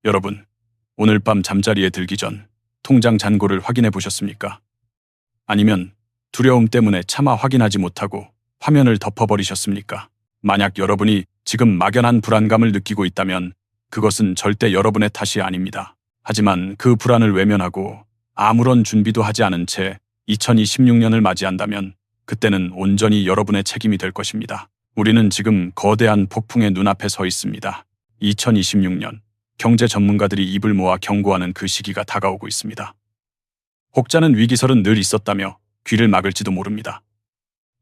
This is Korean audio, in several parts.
여러분, 오늘 밤 잠자리에 들기 전 통장 잔고를 확인해 보셨습니까? 아니면 두려움 때문에 차마 확인하지 못하고 화면을 덮어버리셨습니까? 만약 여러분이 지금 막연한 불안감을 느끼고 있다면 그것은 절대 여러분의 탓이 아닙니다. 하지만 그 불안을 외면하고 아무런 준비도 하지 않은 채 2026년을 맞이한다면 그때는 온전히 여러분의 책임이 될 것입니다. 우리는 지금 거대한 폭풍의 눈앞에 서 있습니다. 2026년, 경제 전문가들이 입을 모아 경고하는 그 시기가 다가오고 있습니다. 혹자는 위기설은 늘 있었다며 귀를 막을지도 모릅니다.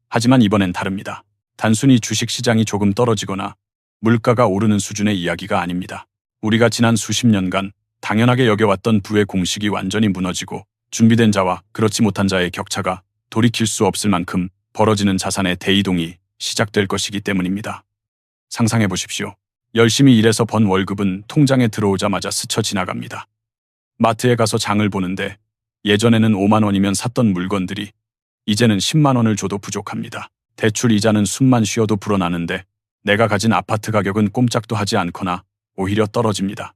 하지만 이번엔 다릅니다. 단순히 주식시장이 조금 떨어지거나 물가가 오르는 수준의 이야기가 아닙니다. 우리가 지난 수십 년간 당연하게 여겨왔던 부의 공식이 완전히 무너지고 준비된 자와 그렇지 못한 자의 격차가 돌이킬 수 없을 만큼 벌어지는 자산의 대이동이 시작될 것이기 때문입니다. 상상해 보십시오. 열심히 일해서 번 월급은 통장에 들어오자마자 스쳐 지나갑니다. 마트에 가서 장을 보는데 예전에는 5만 원이면 샀던 물건들이 이제는 10만 원을 줘도 부족합니다. 대출 이자는 숨만 쉬어도 불어나는데 내가 가진 아파트 가격은 꼼짝도 하지 않거나 오히려 떨어집니다.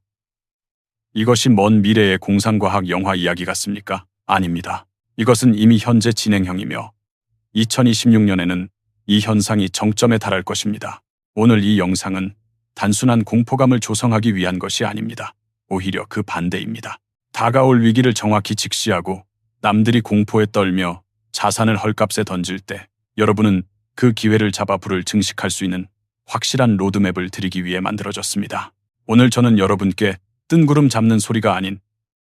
이것이 먼 미래의 공상과학 영화 이야기 같습니까? 아닙니다. 이것은 이미 현재 진행형이며 2026년에는 이 현상이 정점에 달할 것입니다. 오늘 이 영상은 단순한 공포감을 조성하기 위한 것이 아닙니다. 오히려 그 반대입니다. 다가올 위기를 정확히 직시하고 남들이 공포에 떨며 자산을 헐값에 던질 때 여러분은 그 기회를 잡아 불을 증식할 수 있는 확실한 로드맵을 드리기 위해 만들어졌습니다. 오늘 저는 여러분께 뜬구름 잡는 소리가 아닌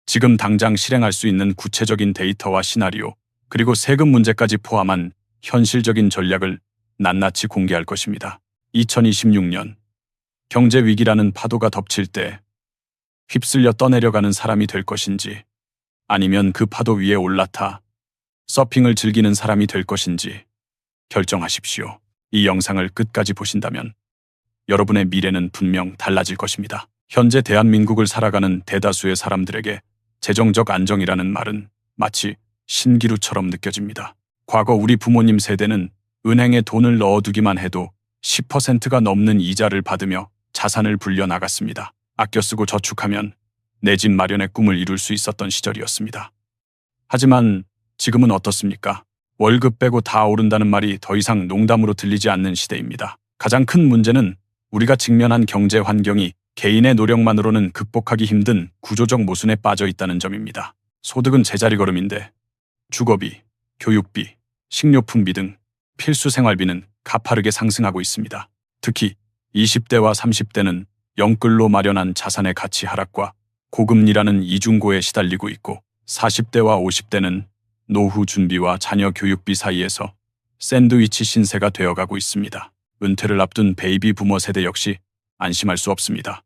지금 당장 실행할 수 있는 구체적인 데이터와 시나리오 그리고 세금 문제까지 포함한 현실적인 전략을 낱낱이 공개할 것입니다. 2026년 경제 위기라는 파도가 덮칠 때 휩쓸려 떠내려가는 사람이 될 것인지 아니면 그 파도 위에 올라타 서핑을 즐기는 사람이 될 것인지 결정하십시오. 이 영상을 끝까지 보신다면 여러분의 미래는 분명 달라질 것입니다. 현재 대한민국을 살아가는 대다수의 사람들에게 재정적 안정이라는 말은 마치 신기루처럼 느껴집니다. 과거 우리 부모님 세대는 은행에 돈을 넣어두기만 해도 10%가 넘는 이자를 받으며 자산을 불려 나갔습니다. 아껴 쓰고 저축하면 내 집 마련의 꿈을 이룰 수 있었던 시절이었습니다. 하지만 지금은 어떻습니까? 월급 빼고 다 오른다는 말이 더 이상 농담으로 들리지 않는 시대입니다. 가장 큰 문제는 우리가 직면한 경제 환경이 개인의 노력만으로는 극복하기 힘든 구조적 모순에 빠져 있다는 점입니다. 소득은 제자리 걸음인데 주거비, 교육비, 식료품비 등 필수 생활비는 가파르게 상승하고 있습니다. 특히 20대와 30대는 영끌로 마련한 자산의 가치 하락과 고금리라는 이중고에 시달리고 있고 40대와 50대는 노후 준비와 자녀 교육비 사이에서 샌드위치 신세가 되어가고 있습니다. 은퇴를 앞둔 베이비 부머 세대 역시 안심할 수 없습니다.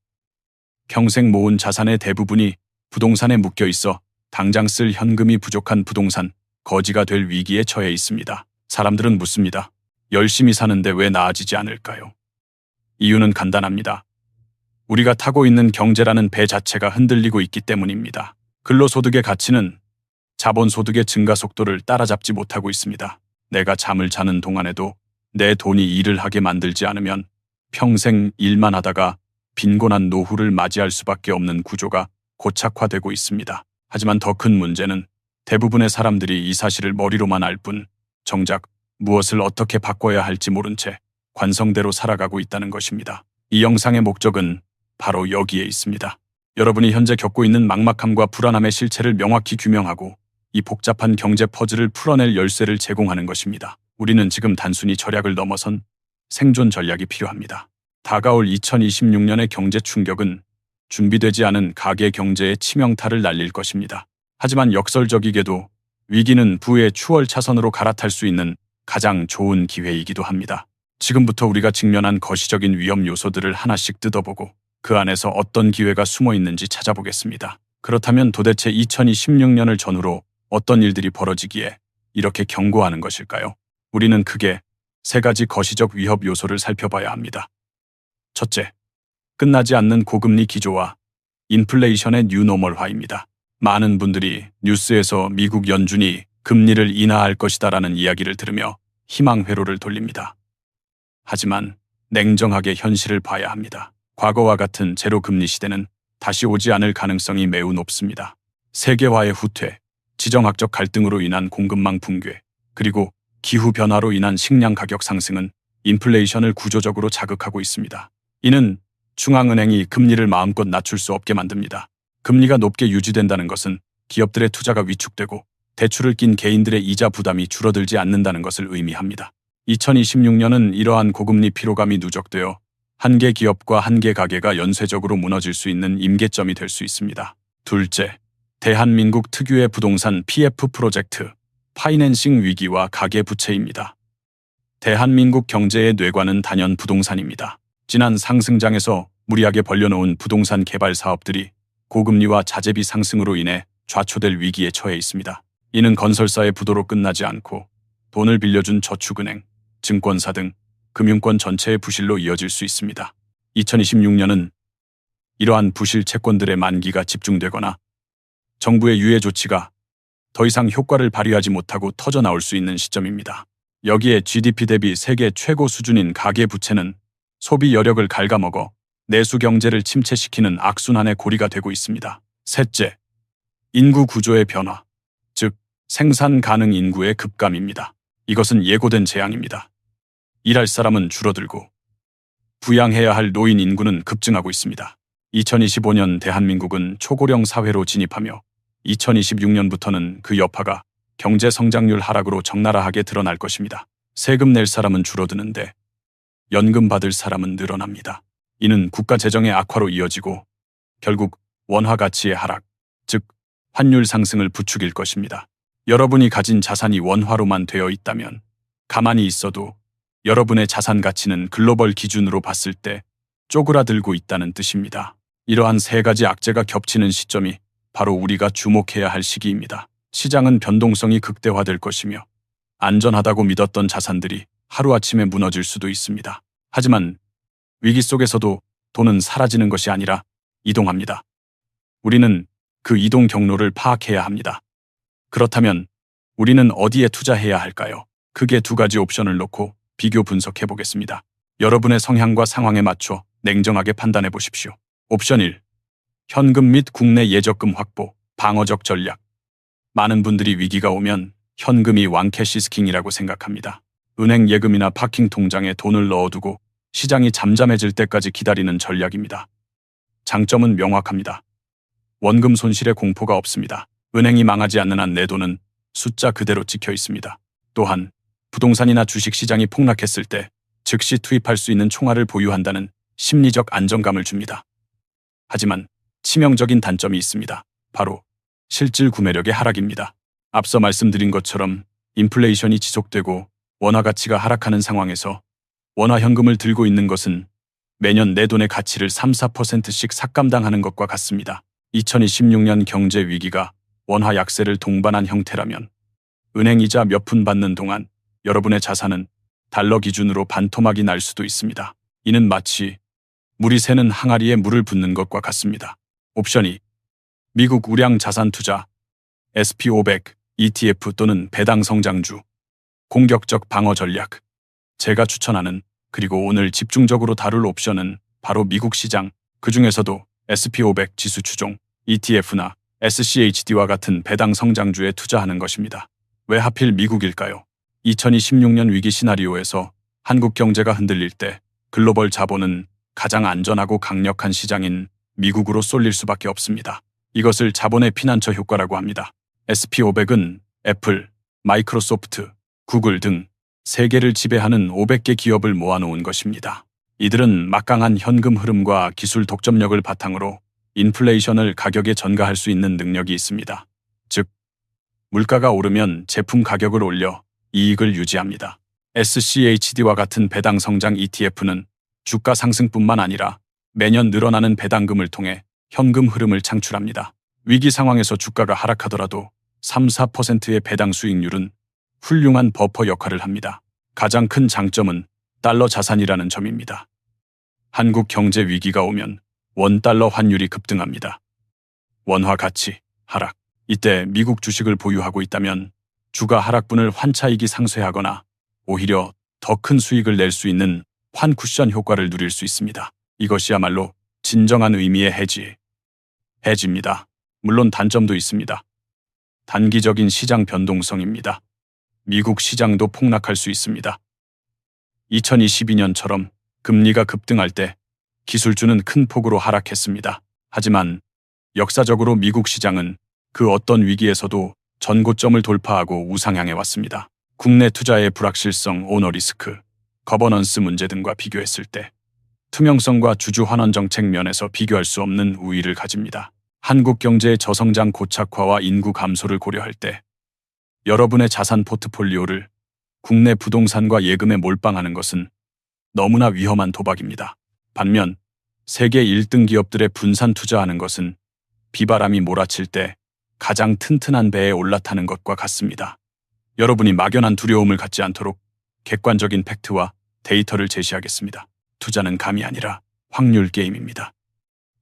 평생 모은 자산의 대부분이 부동산에 묶여 있어 당장 쓸 현금이 부족한 부동산 거지가 될 위기에 처해 있습니다. 사람들은 묻습니다. 열심히 사는데 왜 나아지지 않을까요? 이유는 간단합니다. 우리가 타고 있는 경제라는 배 자체가 흔들리고 있기 때문입니다. 근로소득의 가치는 자본소득의 증가 속도를 따라잡지 못하고 있습니다. 내가 잠을 자는 동안에도 내 돈이 일을 하게 만들지 않으면 평생 일만 하다가 빈곤한 노후를 맞이할 수밖에 없는 구조가 고착화되고 있습니다. 하지만 더 큰 문제는 대부분의 사람들이 이 사실을 머리로만 알 뿐 정작 무엇을 어떻게 바꿔야 할지 모른 채 관성대로 살아가고 있다는 것입니다. 이 영상의 목적은 바로 여기에 있습니다. 여러분이 현재 겪고 있는 막막함과 불안함의 실체를 명확히 규명하고 이 복잡한 경제 퍼즐을 풀어낼 열쇠를 제공하는 것입니다. 우리는 지금 단순히 절약을 넘어선 생존 전략이 필요합니다. 다가올 2026년의 경제 충격은 준비되지 않은 가계 경제에 치명타를 날릴 것입니다. 하지만 역설적이게도 위기는 부의 추월 차선으로 갈아탈 수 있는 가장 좋은 기회이기도 합니다. 지금부터 우리가 직면한 거시적인 위험 요소들을 하나씩 뜯어보고 그 안에서 어떤 기회가 숨어 있는지 찾아보겠습니다. 그렇다면 도대체 2026년을 전후로 어떤 일들이 벌어지기에 이렇게 경고하는 것일까요? 우리는 크게 세 가지 거시적 위협 요소를 살펴봐야 합니다. 첫째, 끝나지 않는 고금리 기조와 인플레이션의 뉴노멀화입니다. 많은 분들이 뉴스에서 미국 연준이 금리를 인하할 것이다라는 이야기를 들으며 희망 회로를 돌립니다. 하지만 냉정하게 현실을 봐야 합니다. 과거와 같은 제로 금리 시대는 다시 오지 않을 가능성이 매우 높습니다. 세계화의 후퇴, 지정학적 갈등으로 인한 공급망 붕괴, 그리고 기후변화로 인한 식량 가격 상승은 인플레이션을 구조적으로 자극하고 있습니다. 이는 중앙은행이 금리를 마음껏 낮출 수 없게 만듭니다. 금리가 높게 유지된다는 것은 기업들의 투자가 위축되고 대출을 낀 개인들의 이자 부담이 줄어들지 않는다는 것을 의미합니다. 2026년은 이러한 고금리 피로감이 누적되어 한 개 기업과 한 개 가게가 연쇄적으로 무너질 수 있는 임계점이 될 수 있습니다. 둘째, 대한민국 특유의 부동산 PF 프로젝트, 파이낸싱 위기와 가계부채입니다. 대한민국 경제의 뇌관은 단연 부동산입니다. 지난 상승장에서 무리하게 벌려놓은 부동산 개발 사업들이 고금리와 자재비 상승으로 인해 좌초될 위기에 처해 있습니다. 이는 건설사의 부도로 끝나지 않고 돈을 빌려준 저축은행, 증권사 등 금융권 전체의 부실로 이어질 수 있습니다. 2026년은 이러한 부실 채권들의 만기가 집중되거나 정부의 유예 조치가 더 이상 효과를 발휘하지 못하고 터져나올 수 있는 시점입니다. 여기에 GDP 대비 세계 최고 수준인 가계부채는 소비 여력을 갉아먹어 내수 경제를 침체시키는 악순환의 고리가 되고 있습니다. 셋째, 인구 구조의 변화, 즉 생산 가능 인구의 급감입니다. 이것은 예고된 재앙입니다. 일할 사람은 줄어들고 부양해야 할 노인 인구는 급증하고 있습니다. 2025년 대한민국은 초고령 사회로 진입하며 2026년부터는 그 여파가 경제 성장률 하락으로 적나라하게 드러날 것입니다. 세금 낼 사람은 줄어드는데 연금 받을 사람은 늘어납니다. 이는 국가 재정의 악화로 이어지고 결국 원화 가치의 하락, 즉 환율 상승을 부추길 것입니다. 여러분이 가진 자산이 원화로만 되어 있다면 가만히 있어도 여러분의 자산 가치는 글로벌 기준으로 봤을 때 쪼그라들고 있다는 뜻입니다. 이러한 세 가지 악재가 겹치는 시점이 바로 우리가 주목해야 할 시기입니다. 시장은 변동성이 극대화될 것이며 안전하다고 믿었던 자산들이 하루아침에 무너질 수도 있습니다. 하지만 위기 속에서도 돈은 사라지는 것이 아니라 이동합니다. 우리는 그 이동 경로를 파악해야 합니다. 그렇다면 우리는 어디에 투자해야 할까요? 크게 두 가지 옵션을 놓고 비교 분석해 보겠습니다. 여러분의 성향과 상황에 맞춰 냉정하게 판단해 보십시오. 옵션 1. 현금 및 국내 예적금 확보, 방어적 전략. 많은 분들이 위기가 오면 현금이 왕캐시스킹이라고 생각합니다. 은행 예금이나 파킹 통장에 돈을 넣어두고 시장이 잠잠해질 때까지 기다리는 전략입니다. 장점은 명확합니다. 원금 손실의 공포가 없습니다. 은행이 망하지 않는 한 내 돈은 숫자 그대로 찍혀 있습니다. 또한 부동산이나 주식 시장이 폭락했을 때 즉시 투입할 수 있는 총알을 보유한다는 심리적 안정감을 줍니다. 하지만 치명적인 단점이 있습니다. 바로 실질 구매력의 하락입니다. 앞서 말씀드린 것처럼 인플레이션이 지속되고 원화 가치가 하락하는 상황에서 원화 현금을 들고 있는 것은 매년 내 돈의 가치를 3~4%씩 삭감당하는 것과 같습니다. 2026년 경제 위기가 원화 약세를 동반한 형태라면 은행 이자 몇 푼 받는 동안 여러분의 자산은 달러 기준으로 반토막이 날 수도 있습니다. 이는 마치 물이 새는 항아리에 물을 붓는 것과 같습니다. 옵션 2. 미국 우량 자산 투자, SP500, ETF 또는 배당 성장주, 공격적 방어 전략. 제가 추천하는 그리고 오늘 집중적으로 다룰 옵션은 바로 미국 시장, 그 중에서도 SP500 지수 추종, ETF나 SCHD와 같은 배당 성장주에 투자하는 것입니다. 왜 하필 미국일까요? 2026년 위기 시나리오에서 한국 경제가 흔들릴 때 글로벌 자본은 가장 안전하고 강력한 시장인 미국으로 쏠릴 수밖에 없습니다. 이것을 자본의 피난처 효과라고 합니다. SP500은 애플, 마이크로소프트, 구글 등 세계를 지배하는 500개 기업을 모아놓은 것입니다. 이들은 막강한 현금 흐름과 기술 독점력을 바탕으로 인플레이션을 가격에 전가할 수 있는 능력이 있습니다. 즉, 물가가 오르면 제품 가격을 올려 이익을 유지합니다. SCHD와 같은 배당 성장 ETF는 주가 상승뿐만 아니라 매년 늘어나는 배당금을 통해 현금 흐름을 창출합니다. 위기 상황에서 주가가 하락하더라도 3~4%의 배당 수익률은 훌륭한 버퍼 역할을 합니다. 가장 큰 장점은 달러 자산이라는 점입니다. 한국 경제 위기가 오면 원달러 환율이 급등합니다. 원화 가치 하락. 이때 미국 주식을 보유하고 있다면 주가 하락분을 환차익이 상쇄하거나 오히려 더 큰 수익을 낼 수 있는 환쿠션 효과를 누릴 수 있습니다. 이것이야말로 진정한 의미의 해지, 해지입니다. 물론 단점도 있습니다. 단기적인 시장 변동성입니다. 미국 시장도 폭락할 수 있습니다. 2022년처럼 금리가 급등할 때 기술주는 큰 폭으로 하락했습니다. 하지만 역사적으로 미국 시장은 그 어떤 위기에서도 전고점을 돌파하고 우상향해 왔습니다. 국내 투자의 불확실성, 오너 리스크, 거버넌스 문제 등과 비교했을 때 투명성과 주주 환원 정책 면에서 비교할 수 없는 우위를 가집니다. 한국 경제의 저성장 고착화와 인구 감소를 고려할 때 여러분의 자산 포트폴리오를 국내 부동산과 예금에 몰빵하는 것은 너무나 위험한 도박입니다. 반면 세계 1등 기업들의 분산 투자하는 것은 비바람이 몰아칠 때 가장 튼튼한 배에 올라타는 것과 같습니다. 여러분이 막연한 두려움을 갖지 않도록 객관적인 팩트와 데이터를 제시하겠습니다. 투자는 감이 아니라 확률 게임입니다.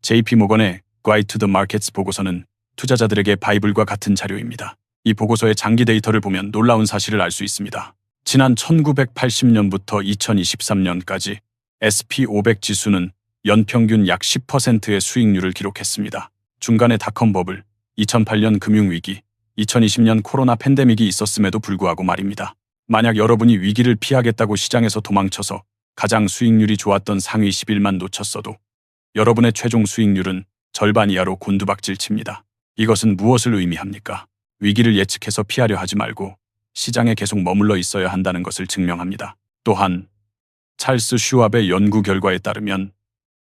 JP모건의 Guide to the Markets 보고서는 투자자들에게 바이블과 같은 자료입니다. 이 보고서의 장기 데이터를 보면 놀라운 사실을 알 수 있습니다. 지난 1980년부터 2023년까지 SP500 지수는 연평균 약 10%의 수익률을 기록했습니다. 중간에 닷컴 버블, 2008년 금융위기, 2020년 코로나 팬데믹이 있었음에도 불구하고 말입니다. 만약 여러분이 위기를 피하겠다고 시장에서 도망쳐서 가장 수익률이 좋았던 상위 10일만 놓쳤어도 여러분의 최종 수익률은 절반 이하로 곤두박질 칩니다. 이것은 무엇을 의미합니까? 위기를 예측해서 피하려 하지 말고 시장에 계속 머물러 있어야 한다는 것을 증명합니다. 또한 찰스 슈왑의 연구 결과에 따르면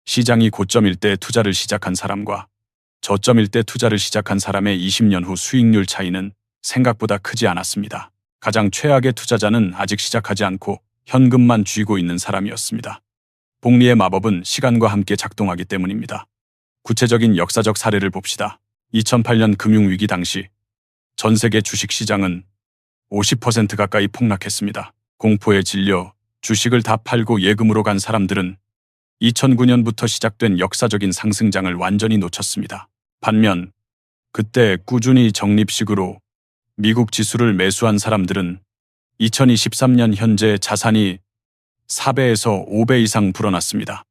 시장이 고점일 때 투자를 시작한 사람과 저점일 때 투자를 시작한 사람의 20년 후 수익률 차이는 생각보다 크지 않았습니다. 가장 최악의 투자자는 아직 시작하지 않고 현금만 쥐고 있는 사람이었습니다. 복리의 마법은 시간과 함께 작동하기 때문입니다. 구체적인 역사적 사례를 봅시다. 2008년 금융위기 당시 전 세계 주식시장은 50% 가까이 폭락했습니다. 공포에 질려 주식을 다 팔고 예금으로 간 사람들은 2009년부터 시작된 역사적인 상승장을 완전히 놓쳤습니다. 반면 그때 꾸준히 적립식으로 미국 지수를 매수한 사람들은 2023년 현재 자산이 4배에서 5배 이상 불어났습니다.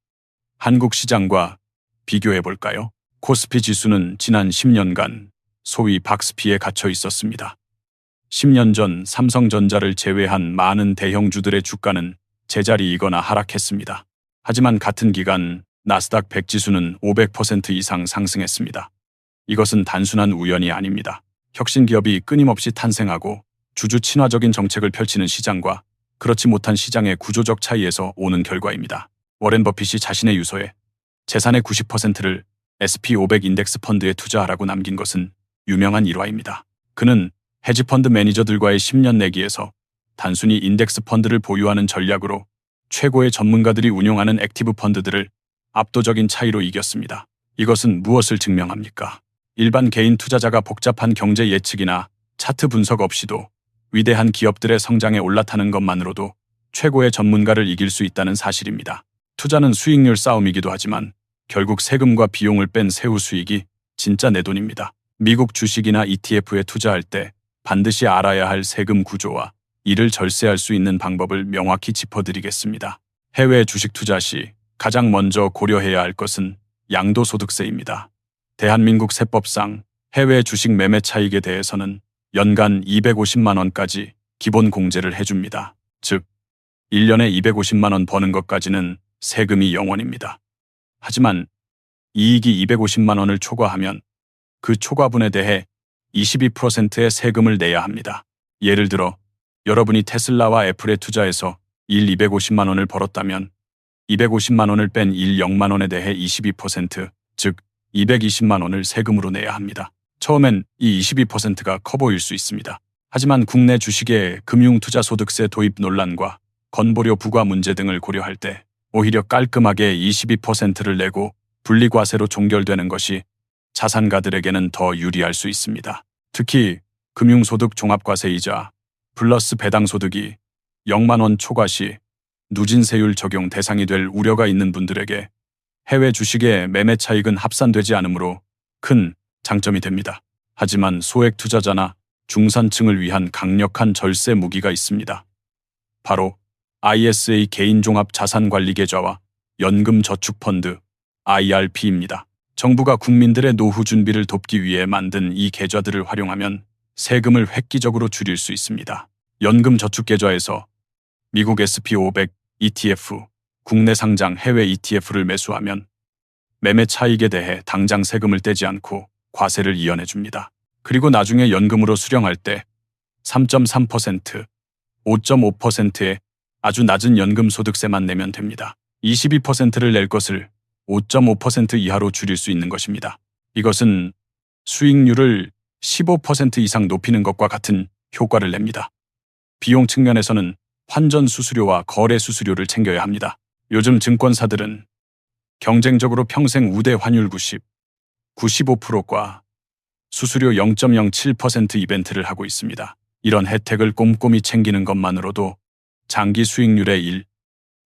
한국 시장과 비교해 볼까요? 코스피 지수는 지난 10년간 소위 박스피에 갇혀 있었습니다. 10년 전 삼성전자를 제외한 많은 대형주들의 주가는 제자리이거나 하락했습니다. 하지만 같은 기간 나스닥 100 지수는 500% 이상 상승했습니다. 이것은 단순한 우연이 아닙니다. 혁신 기업이 끊임없이 탄생하고 주주 친화적인 정책을 펼치는 시장과 그렇지 못한 시장의 구조적 차이에서 오는 결과입니다. 워렌 버핏이 자신의 유서에 재산의 90%를 SP500 인덱스 펀드에 투자하라고 남긴 것은 유명한 일화입니다. 그는 헤지펀드 매니저들과의 10년 내기에서 단순히 인덱스 펀드를 보유하는 전략으로 최고의 전문가들이 운용하는 액티브 펀드들을 압도적인 차이로 이겼습니다. 이것은 무엇을 증명합니까? 일반 개인 투자자가 복잡한 경제 예측이나 차트 분석 없이도 위대한 기업들의 성장에 올라타는 것만으로도 최고의 전문가를 이길 수 있다는 사실입니다. 투자는 수익률 싸움이기도 하지만 결국 세금과 비용을 뺀 세후 수익이 진짜 내 돈입니다. 미국 주식이나 ETF에 투자할 때 반드시 알아야 할 세금 구조와 이를 절세할 수 있는 방법을 명확히 짚어드리겠습니다. 해외 주식 투자 시 가장 먼저 고려해야 할 것은 양도소득세입니다. 대한민국 세법상 해외 주식 매매 차익에 대해서는 연간 250만 원까지 기본 공제를 해줍니다. 즉, 1년에 250만 원 버는 것까지는 세금이 0원입니다. 하지만 이익이 250만 원을 초과하면 그 초과분에 대해 22%의 세금을 내야 합니다. 예를 들어 여러분이 테슬라와 애플에 투자해서 일 250만 원을 벌었다면 250만 원을 뺀 일 0만 원에 대해 22%, 즉 220만 원을 세금으로 내야 합니다. 처음엔 이 22%가 커 보일 수 있습니다. 하지만 국내 주식의 금융투자소득세 도입 논란과 건보료 부과 문제 등을 고려할 때 오히려 깔끔하게 22%를 내고 분리과세로 종결되는 것이 자산가들에게는 더 유리할 수 있습니다. 특히 금융소득 종합과세이자 플러스 배당소득이 0만 원 초과 시 누진세율 적용 대상이 될 우려가 있는 분들에게 해외 주식의 매매 차익은 합산되지 않으므로 큰 장점이 됩니다. 하지만 소액 투자자나 중산층을 위한 강력한 절세 무기가 있습니다. 바로 ISA 개인종합자산관리계좌와 연금저축펀드 IRP입니다. 정부가 국민들의 노후 준비를 돕기 위해 만든 이 계좌들을 활용하면 세금을 획기적으로 줄일 수 있습니다. 연금 저축 계좌에서 미국 SP500 ETF, 국내 상장 해외 ETF를 매수하면 매매 차익에 대해 당장 세금을 떼지 않고 과세를 이연해 줍니다. 그리고 나중에 연금으로 수령할 때 3.3%, 5.5%의 아주 낮은 연금 소득세만 내면 됩니다. 22%를 낼 것을 5.5% 이하로 줄일 수 있는 것입니다. 이것은 수익률을 15% 이상 높이는 것과 같은 효과를 냅니다. 비용 측면에서는 환전 수수료와 거래 수수료를 챙겨야 합니다. 요즘 증권사들은 경쟁적으로 평생 우대 환율 90, 95%과 수수료 0.07% 이벤트를 하고 있습니다. 이런 혜택을 꼼꼼히 챙기는 것만으로도 장기 수익률의 1,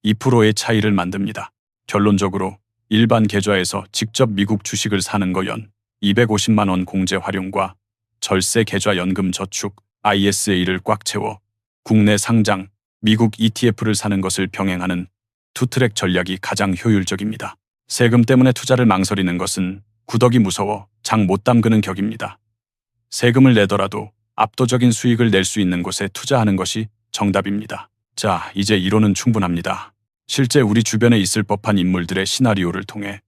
2%의 차이를 만듭니다. 결론적으로 일반 계좌에서 직접 미국 주식을 사는 거 연 250만 원 공제 활용과 절세 계좌 연금 저축 ISA를 꽉 채워 국내 상장 미국 ETF를 사는 것을 병행하는 투트랙 전략이 가장 효율적입니다. 세금 때문에 투자를 망설이는 것은 구더기 무서워 장 못 담그는 격입니다. 세금을 내더라도 압도적인 수익을 낼 수 있는 곳에 투자하는 것이 정답입니다. 자, 이제 이론은 충분합니다. 실제 우리 주변에 있을 법한 인물들의 시나리오를 통해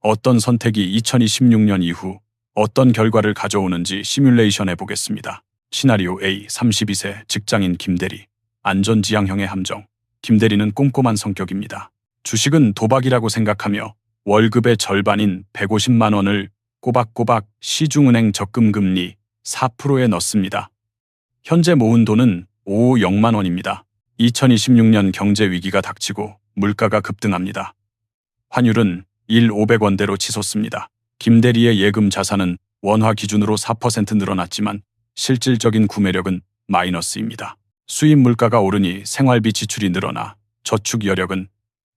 어떤 선택이 2026년 이후 어떤 결과를 가져오는지 시뮬레이션 해보겠습니다. 시나리오 A, 32세 직장인 김대리, 안전지향형의 함정. 김대리는 꼼꼼한 성격입니다. 주식은 도박이라고 생각하며 월급의 절반인 150만 원을 꼬박꼬박 시중은행 적금금리 4%에 넣습니다. 현재 모은 돈은 550만 원입니다. 2026년 경제 위기가 닥치고 물가가 급등합니다. 환율은 1,500원대로 치솟습니다. 김대리의 예금 자산은 원화 기준으로 4% 늘어났지만 실질적인 구매력은 마이너스입니다. 수입 물가가 오르니 생활비 지출이 늘어나 저축 여력은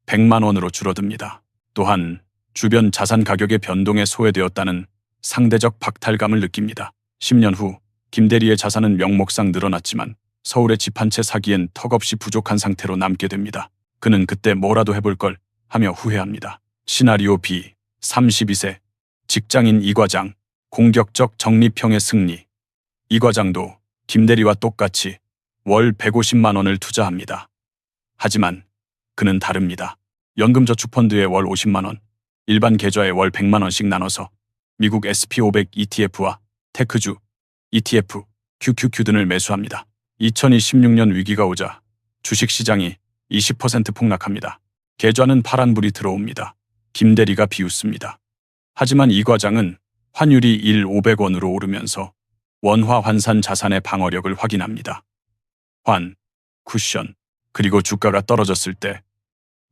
100만 원으로 줄어듭니다. 또한 주변 자산 가격의 변동에 소외되었다는 상대적 박탈감을 느낍니다. 10년 후 김대리의 자산은 명목상 늘어났지만 서울에 집 한 채 사기엔 턱없이 부족한 상태로 남게 됩니다. 그는 그때 뭐라도 해볼 걸 하며 후회합니다. 시나리오 B, 32세 직장인 이 과장, 공격적 적립형의 승리. 이 과장도 김대리와 똑같이 월 150만 원을 투자합니다. 하지만 그는 다릅니다. 연금저축펀드에 월 50만 원, 일반 계좌에 월 100만 원씩 나눠서 미국 SP500 ETF와 테크주, ETF, QQQ 등을 매수합니다. 2026년 위기가 오자 주식시장이 20% 폭락합니다. 계좌는 파란불이 들어옵니다. 김대리가 비웃습니다. 하지만 이 과장은 환율이 1,500원으로 오르면서 원화 환산 자산의 방어력을 확인합니다. 쿠션, 그리고 주가가 떨어졌을 때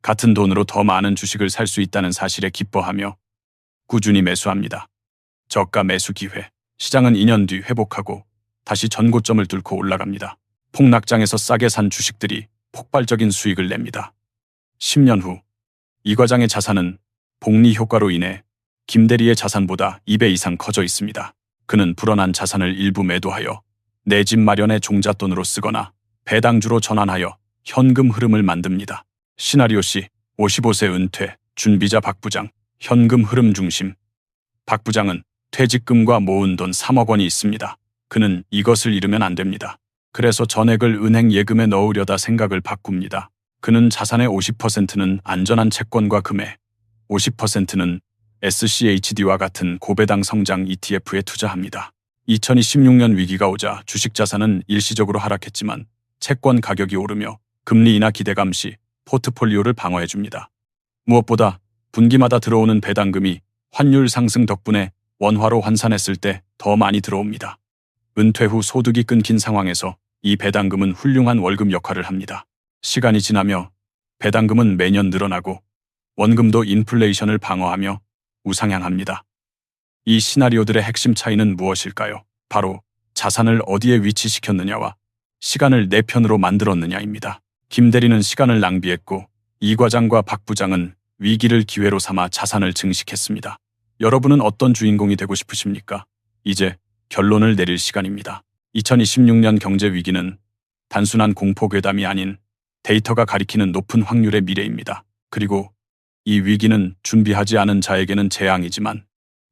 같은 돈으로 더 많은 주식을 살 수 있다는 사실에 기뻐하며 꾸준히 매수합니다. 저가 매수 기회. 시장은 2년 뒤 회복하고 다시 전고점을 뚫고 올라갑니다. 폭락장에서 싸게 산 주식들이 폭발적인 수익을 냅니다. 10년 후 이 과장의 자산은 복리 효과로 인해 김대리의 자산보다 2배 이상 커져 있습니다. 그는 불어난 자산을 일부 매도하여 내 집 마련의 종잣돈으로 쓰거나 배당주로 전환하여 현금 흐름을 만듭니다. 시나리오 C, 55세 은퇴, 준비자 박 부장, 현금 흐름 중심. 박 부장은 퇴직금과 모은 돈 3억 원이 있습니다. 그는 이것을 잃으면 안 됩니다. 그래서 전액을 은행 예금에 넣으려다 생각을 바꿉니다. 그는 자산의 50%는 안전한 채권과 금에, 50%는 SCHD와 같은 고배당 성장 ETF에 투자합니다. 2026년 위기가 오자 주식 자산은 일시적으로 하락했지만 채권 가격이 오르며 금리 인하 기대감 시 포트폴리오를 방어해줍니다. 무엇보다 분기마다 들어오는 배당금이 환율 상승 덕분에 원화로 환산했을 때 더 많이 들어옵니다. 은퇴 후 소득이 끊긴 상황에서 이 배당금은 훌륭한 월급 역할을 합니다. 시간이 지나며 배당금은 매년 늘어나고 원금도 인플레이션을 방어하며 우상향합니다. 이 시나리오들의 핵심 차이는 무엇일까요? 바로 자산을 어디에 위치시켰느냐와 시간을 내 편으로 만들었느냐입니다. 김대리는 시간을 낭비했고 이 과장과 박 부장은 위기를 기회로 삼아 자산을 증식했습니다. 여러분은 어떤 주인공이 되고 싶으십니까? 이제 결론을 내릴 시간입니다. 2026년 경제 위기는 단순한 공포 괴담이 아닌 데이터가 가리키는 높은 확률의 미래입니다. 그리고 이 위기는 준비하지 않은 자에게는 재앙이지만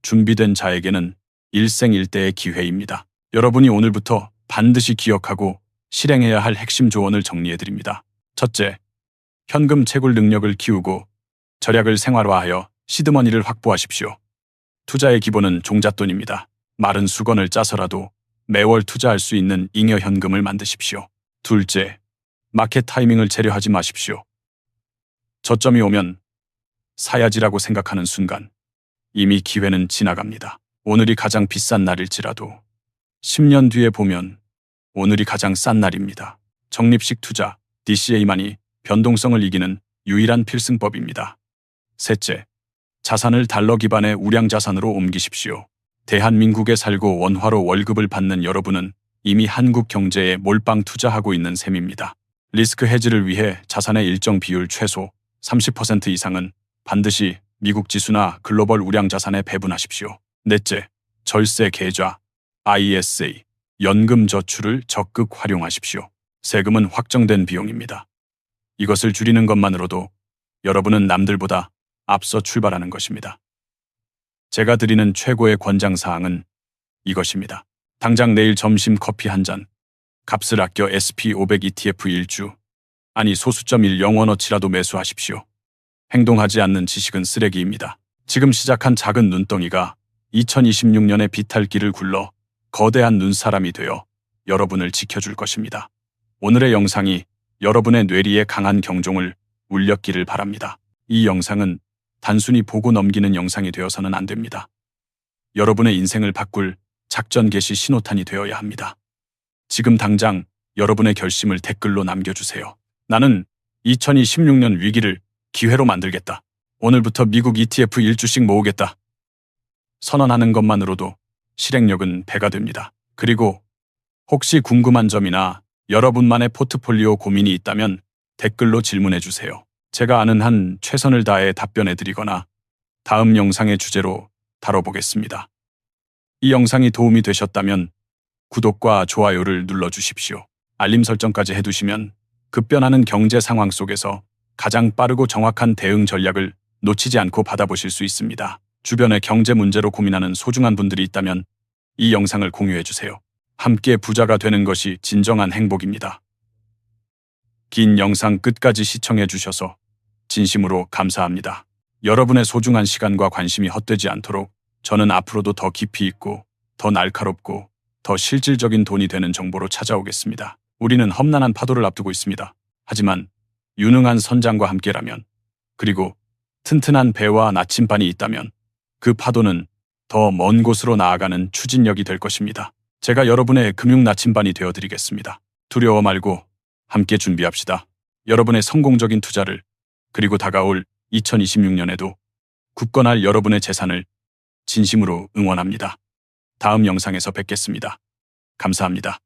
준비된 자에게는 일생일대의 기회입니다. 여러분이 오늘부터 반드시 기억하고 실행해야 할 핵심 조언을 정리해드립니다. 첫째, 현금 채굴 능력을 키우고 절약을 생활화하여 시드머니를 확보하십시오. 투자의 기본은 종잣돈입니다. 마른 수건을 짜서라도 매월 투자할 수 있는 잉여 현금을 만드십시오. 둘째, 마켓 타이밍을 채려하지 마십시오. 저점이 오면 사야지라고 생각하는 순간 이미 기회는 지나갑니다. 오늘이 가장 비싼 날일지라도 10년 뒤에 보면 오늘이 가장 싼 날입니다. 적립식 투자, DCA만이 변동성을 이기는 유일한 필승법입니다. 셋째, 자산을 달러 기반의 우량 자산으로 옮기십시오. 대한민국에 살고 원화로 월급을 받는 여러분은 이미 한국 경제에 몰빵 투자하고 있는 셈입니다. 리스크 해지를 위해 자산의 일정 비율 최소 30% 이상은 반드시 미국 지수나 글로벌 우량 자산에 배분하십시오. 넷째, 절세 계좌, ISA, 연금 저축을 적극 활용하십시오. 세금은 확정된 비용입니다. 이것을 줄이는 것만으로도 여러분은 남들보다 앞서 출발하는 것입니다. 제가 드리는 최고의 권장사항은 이것입니다. 당장 내일 점심 커피 한 잔, 값을 아껴 SP500 ETF 1주, 아니 소수점 1원어치라도 매수하십시오. 행동하지 않는 지식은 쓰레기입니다. 지금 시작한 작은 눈덩이가 2026년의 비탈길을 굴러 거대한 눈사람이 되어 여러분을 지켜줄 것입니다. 오늘의 영상이 여러분의 뇌리에 강한 경종을 울렸기를 바랍니다. 이 영상은 단순히 보고 넘기는 영상이 되어서는 안 됩니다. 여러분의 인생을 바꿀 작전 개시 신호탄이 되어야 합니다. 지금 당장 여러분의 결심을 댓글로 남겨주세요. 나는 2026년 위기를 기회로 만들겠다. 오늘부터 미국 ETF 1주씩 모으겠다. 선언하는 것만으로도 실행력은 배가 됩니다. 그리고 혹시 궁금한 점이나 여러분만의 포트폴리오 고민이 있다면 댓글로 질문해 주세요. 제가 아는 한 최선을 다해 답변해 드리거나 다음 영상의 주제로 다뤄보겠습니다. 이 영상이 도움이 되셨다면 구독과 좋아요를 눌러주십시오. 알림 설정까지 해두시면 급변하는 경제 상황 속에서 가장 빠르고 정확한 대응 전략을 놓치지 않고 받아보실 수 있습니다. 주변에 경제 문제로 고민하는 소중한 분들이 있다면 이 영상을 공유해 주세요. 함께 부자가 되는 것이 진정한 행복입니다. 긴 영상 끝까지 시청해 주셔서 진심으로 감사합니다. 여러분의 소중한 시간과 관심이 헛되지 않도록 저는 앞으로도 더 깊이 있고 더 날카롭고 더 실질적인 돈이 되는 정보로 찾아오겠습니다. 우리는 험난한 파도를 앞두고 있습니다. 하지만 유능한 선장과 함께라면, 그리고 튼튼한 배와 나침반이 있다면 그 파도는 더 먼 곳으로 나아가는 추진력이 될 것입니다. 제가 여러분의 금융 나침반이 되어드리겠습니다. 두려워 말고 함께 준비합시다. 여러분의 성공적인 투자를, 그리고 다가올 2026년에도 굳건할 여러분의 재산을 진심으로 응원합니다. 다음 영상에서 뵙겠습니다. 감사합니다.